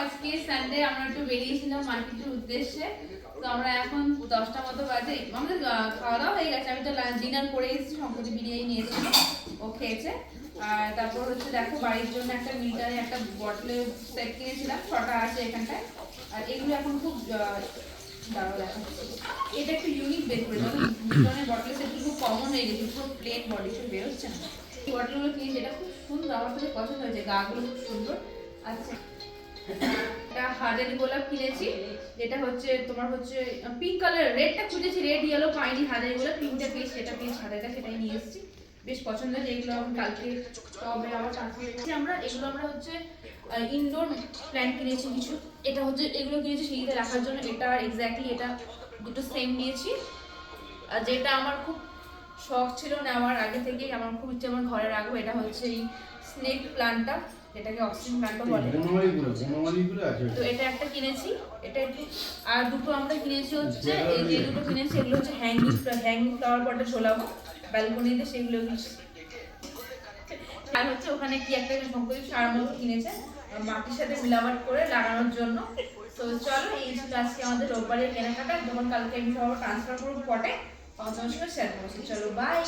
আজকে সানডে আমরা একটু বেরিয়েছিলাম মার্কেটের উদ্দেশ্যে। তো আমরা এখন 10টা মতো বাজে, আমাদের খাওয়া দাওয়া হয়ে গেছে। আমি তো ডিনার করে এসেছি, সম্প্রতি বিরিয়ানি নিয়েছি, ও খেয়েছে। আর তারপর হচ্ছে দেখো বাড়ির জন্য একটা মিটারে একটা বটলের সেট কিনেছিলাম, 6টা আছে এখানটায়। আর এগুলো এখন খুব এটা একটু ইউনিক বের করে যখন মিটারের বটলের সেটগুলো খুব কমন হয়ে গেছে, পুরো প্লেন বডি সব বেরোচ্ছে না। এই বটলগুলো কিনেছি, এটা খুব সুন্দর, আমার খুব পছন্দ হয়েছে, গাগুলো খুব সুন্দর। আচ্ছা, এটা হার্ডেন গোলাপ কিনেছি, যেটা হচ্ছে তোমার হচ্ছে পিঙ্ক কালার। রেডটা খুঁজেছি, রেড ইয়েলো পাইনি, হার্ডেন গোলাপ পিঙ্কটা পেয়েছি, সেটা পেয়েছি হাতেরটা, সেটাই নিয়ে এসেছি। বেশ পছন্দ হয়েছে এগুলো। আমি কালকে টবে আবার আমরা এগুলো আমরা হচ্ছে ইনডোর প্ল্যান্ট কিনেছি কিছু। এটা হচ্ছে এগুলো কিনেছি সিঁড়িতে রাখার জন্য। এটা এক্স্যাক্টলি এটা দুটো সেম নিয়েছি। আর যেটা আমার খুব শখ ছিল না, আমার আগে থেকেই আমার খুব ইচ্ছে আমার ঘরে রাখবো, এটা হচ্ছে এই স্নেক প্ল্যান্টটা, যেটাকে অক্সিজেন প্ল্যান্টও বলে। তো এটা একটা কিনেছি, এটা একটু। আর দুটো আমরা কিনেছি হচ্ছে এই যে দুটো কিনেছি, এগুলো হচ্ছে হ্যাঙ্গিং ফ্লাওয়ার পটে ঝোলাবো ব্যালকনিতে, সেগুলো কিনেছি। আর হচ্ছে ওখানে কি একটা সম্পত্তি সার মতো কিনেছে মাটির সাথে মিলাবাট করে লাগানোর জন্য। তো চলো, এই ছিল আজকে আমাদের রোববারের কেনাকাটা। যখন কালকে আমি সব ট্রান্সফার করবো পটে, তোমার সঙ্গে শেয়ার করছি। চলো বাই।